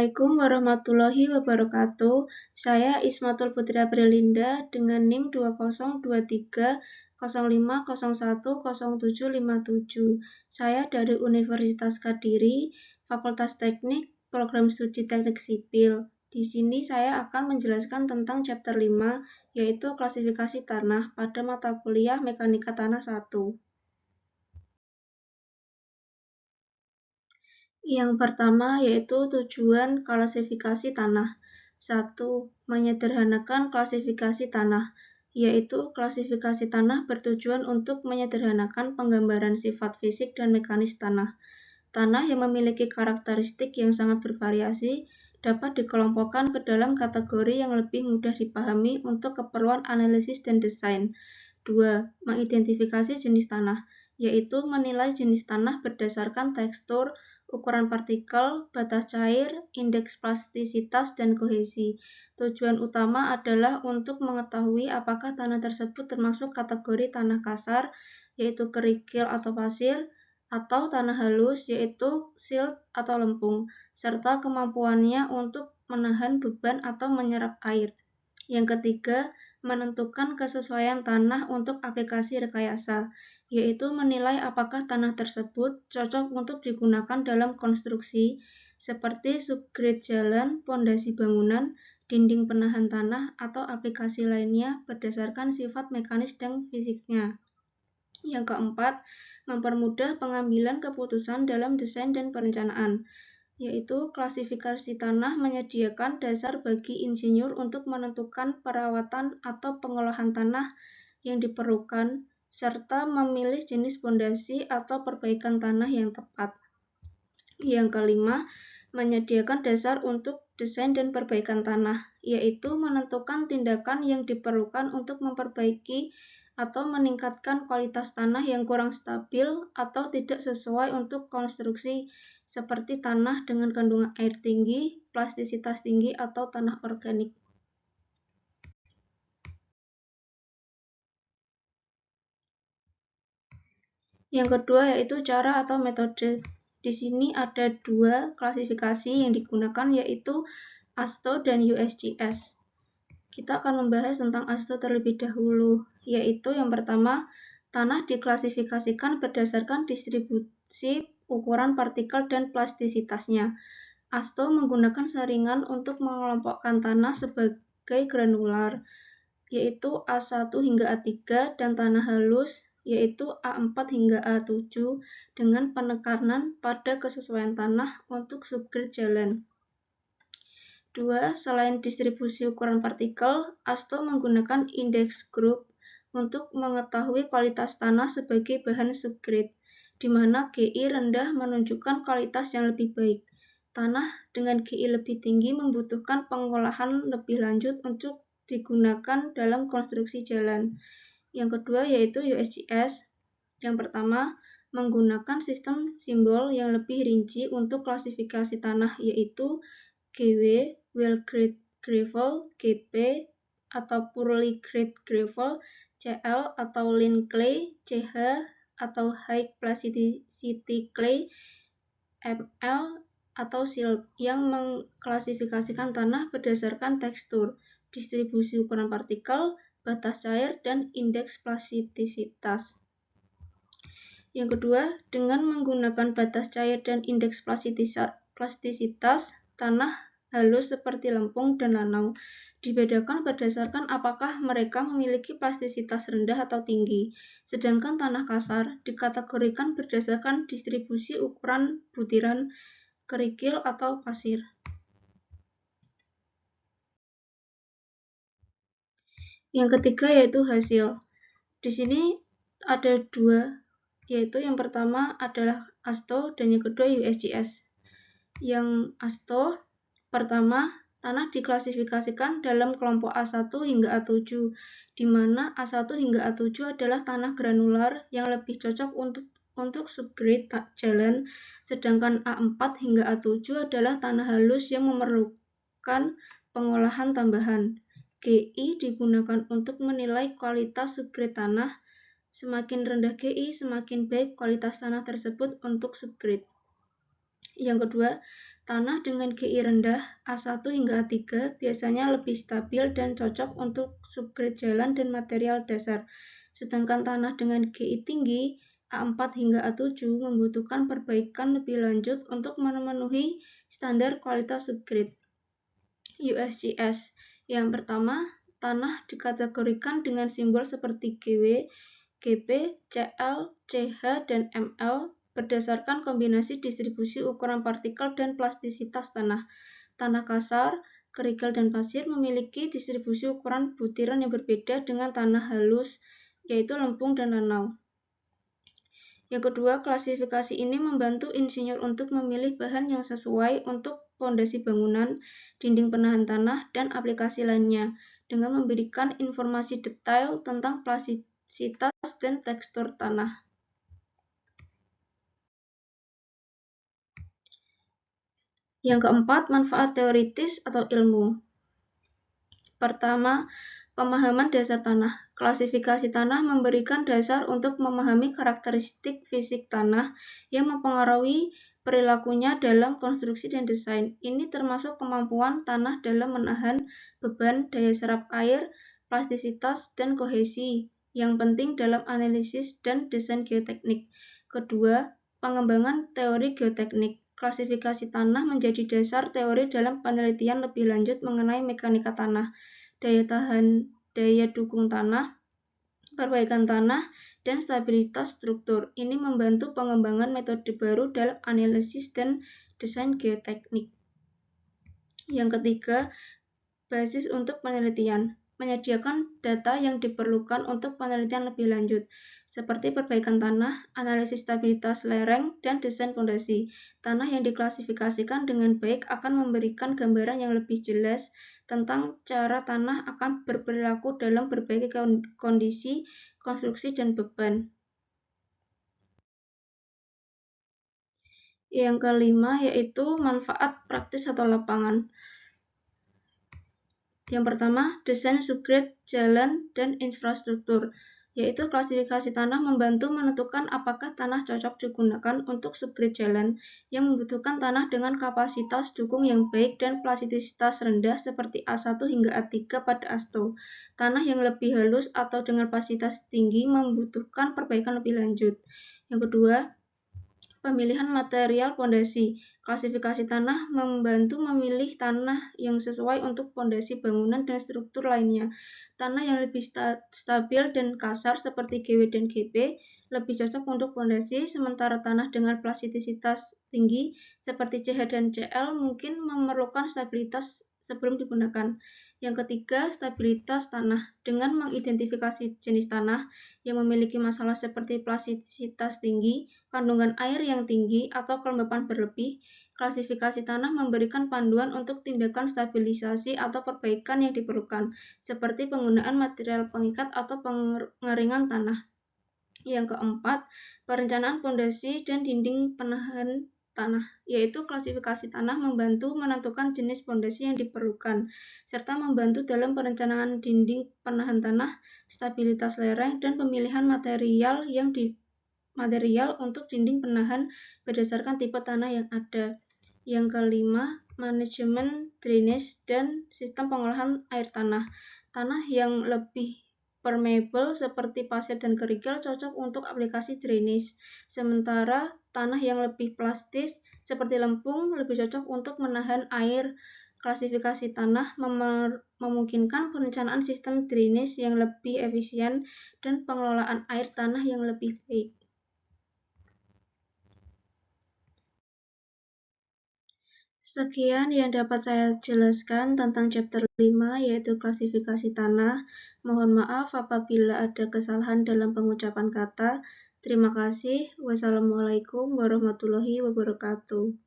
Assalamualaikum warahmatullahi wabarakatuh. Saya Ismatul Putri Aprilinda dengan NIM 202305010757. Saya dari Universitas Kediri, Fakultas Teknik, Program Studi Teknik Sipil. Di sini saya akan menjelaskan tentang chapter 5, yaitu klasifikasi tanah pada mata kuliah Mekanika Tanah 1. Yang pertama yaitu tujuan klasifikasi tanah. 1. Menyederhanakan klasifikasi tanah, yaitu klasifikasi tanah bertujuan untuk menyederhanakan penggambaran sifat fisik dan mekanis tanah. Tanah yang memiliki karakteristik yang sangat bervariasi dapat dikelompokkan ke dalam kategori yang lebih mudah dipahami untuk keperluan analisis dan desain. 2. Mengidentifikasi jenis tanah, yaitu menilai jenis tanah berdasarkan tekstur, ukuran partikel, batas cair, indeks plastisitas, dan kohesi. Tujuan utama adalah untuk mengetahui apakah tanah tersebut termasuk kategori tanah kasar, yaitu kerikil atau pasir, atau tanah halus, yaitu silt atau lempung, serta kemampuannya untuk menahan beban atau menyerap air. Yang ketiga, menentukan kesesuaian tanah untuk aplikasi rekayasa, yaitu menilai apakah tanah tersebut cocok untuk digunakan dalam konstruksi seperti subgrade jalan, pondasi bangunan, dinding penahan tanah, atau aplikasi lainnya berdasarkan sifat mekanis dan fisiknya. Yang keempat, mempermudah pengambilan keputusan dalam desain dan perencanaan, yaitu klasifikasi tanah menyediakan dasar bagi insinyur untuk menentukan perawatan atau pengolahan tanah yang diperlukan, serta memilih jenis pondasi atau perbaikan tanah yang tepat. Yang kelima, menyediakan dasar untuk desain dan perbaikan tanah, yaitu menentukan tindakan yang diperlukan untuk memperbaiki atau meningkatkan kualitas tanah yang kurang stabil atau tidak sesuai untuk konstruksi, seperti tanah dengan kandungan air tinggi, plastisitas tinggi, atau tanah organik. Yang kedua yaitu cara atau metode. Di sini ada dua klasifikasi yang digunakan, yaitu ASTO dan USGS. Kita akan membahas tentang ASTO terlebih dahulu, yaitu yang pertama, tanah diklasifikasikan berdasarkan distribusi ukuran partikel dan plastisitasnya. ASTO menggunakan saringan untuk mengelompokkan tanah sebagai granular, yaitu A1 hingga A3, dan tanah halus, yaitu A4 hingga A7, dengan penekanan pada kesesuaian tanah untuk subgrade jalan. 2. Selain distribusi ukuran partikel, ASTO menggunakan indeks group untuk mengetahui kualitas tanah sebagai bahan subgrade, di mana GI rendah menunjukkan kualitas yang lebih baik. Tanah dengan GI lebih tinggi membutuhkan pengolahan lebih lanjut untuk digunakan dalam konstruksi jalan. Yang kedua yaitu USGS. Yang pertama, menggunakan sistem simbol yang lebih rinci untuk klasifikasi tanah, yaitu GW, well grade gravel, GP atau poorly grade gravel, CL atau lean clay, CH atau high plasticity clay, ML atau silt, yang mengklasifikasikan tanah berdasarkan tekstur, distribusi ukuran partikel, batas cair, dan indeks plastisitas. Yang kedua, dengan menggunakan batas cair dan indeks plastisitas, tanah halus seperti lempung dan lanau dibedakan berdasarkan apakah mereka memiliki plastisitas rendah atau tinggi, sedangkan tanah kasar dikategorikan berdasarkan distribusi ukuran butiran, kerikil, atau pasir. Yang ketiga yaitu hasil. Di sini ada dua, yaitu yang pertama adalah ASTO dan yang kedua USGS. Yang ASTO, pertama, tanah diklasifikasikan dalam kelompok A1 hingga A7, di mana A1 hingga A7 adalah tanah granular yang lebih cocok untuk subgrade jalan, sedangkan A4 hingga A7 adalah tanah halus yang memerlukan pengolahan tambahan. GI digunakan untuk menilai kualitas subgrade tanah. Semakin rendah GI, semakin baik kualitas tanah tersebut untuk subgrade. Yang kedua, Tanah dengan GI rendah A1 hingga A3 biasanya lebih stabil dan cocok untuk subgrade jalan dan material dasar. Sedangkan tanah dengan GI tinggi A4 hingga A7 membutuhkan perbaikan lebih lanjut untuk memenuhi standar kualitas subgrade. USGS. Yang pertama, tanah dikategorikan dengan simbol seperti GW, GP, CL, CH, dan ML berdasarkan kombinasi distribusi ukuran partikel dan plastisitas tanah. Tanah kasar, kerikil, dan pasir memiliki distribusi ukuran butiran yang berbeda dengan tanah halus, yaitu lempung dan lanau. Yang kedua, klasifikasi ini membantu insinyur untuk memilih bahan yang sesuai untuk fondasi bangunan, dinding penahan tanah, dan aplikasi lainnya, dengan memberikan informasi detail tentang plastisitas dan tekstur tanah. Yang keempat, manfaat teoritis atau ilmu. Pertama, pemahaman dasar tanah. Klasifikasi tanah memberikan dasar untuk memahami karakteristik fisik tanah yang mempengaruhi perilakunya dalam konstruksi dan desain. Ini termasuk kemampuan tanah dalam menahan beban, daya serap air, plastisitas, dan kohesi yang penting dalam analisis dan desain geoteknik. Kedua, pengembangan teori geoteknik. Klasifikasi tanah menjadi dasar teori dalam penelitian lebih lanjut mengenai mekanika tanah, daya tahan, daya dukung tanah, perbaikan tanah, dan stabilitas struktur. Ini membantu pengembangan metode baru dalam analisis dan desain geoteknik. Yang ketiga, basis untuk penelitian. Menyediakan data yang diperlukan untuk penelitian lebih lanjut, seperti perbaikan tanah, analisis stabilitas lereng, dan desain fondasi. Tanah yang diklasifikasikan dengan baik akan memberikan gambaran yang lebih jelas tentang cara tanah akan berperilaku dalam berbagai kondisi, konstruksi, dan beban. Yang kelima yaitu manfaat praktis atau lapangan. Yang pertama, desain subgrade jalan dan infrastruktur, yaitu klasifikasi tanah membantu menentukan apakah tanah cocok digunakan untuk subgrade jalan yang membutuhkan tanah dengan kapasitas dukung yang baik dan plastisitas rendah seperti A1 hingga A3 pada ASTO. Tanah yang lebih halus atau dengan plastisitas tinggi membutuhkan perbaikan lebih lanjut. Yang kedua, pemilihan material fondasi. Klasifikasi tanah membantu memilih tanah yang sesuai untuk fondasi bangunan dan struktur lainnya. Tanah yang lebih stabil dan kasar seperti GW dan GP lebih cocok untuk fondasi, sementara tanah dengan plastisitas tinggi seperti CH dan CL mungkin memerlukan stabilitas sebelum digunakan. Yang ketiga, stabilitas tanah. Dengan mengidentifikasi jenis tanah yang memiliki masalah seperti plastisitas tinggi, kandungan air yang tinggi, atau kelembapan berlebih, klasifikasi tanah memberikan panduan untuk tindakan stabilisasi atau perbaikan yang diperlukan, seperti penggunaan material pengikat atau pengeringan tanah. Yang keempat, perencanaan fondasi dan dinding penahan tanah, yaitu klasifikasi tanah membantu menentukan jenis fondasi yang diperlukan, serta membantu dalam perencanaan dinding penahan tanah, stabilitas lereng, dan pemilihan material untuk dinding penahan berdasarkan tipe tanah yang ada. Yang kelima, manajemen drainase dan sistem pengolahan air tanah. Tanah yang lebih permeable seperti pasir dan kerikil cocok untuk aplikasi drainase, sementara tanah yang lebih plastis seperti lempung lebih cocok untuk menahan air. Klasifikasi tanah memungkinkan perencanaan sistem drainase yang lebih efisien dan pengelolaan air tanah yang lebih baik. Sekian yang dapat saya jelaskan tentang chapter 5 yaitu klasifikasi tanah. Mohon maaf apabila ada kesalahan dalam pengucapan kata. Terima kasih. Wassalamualaikum warahmatullahi wabarakatuh.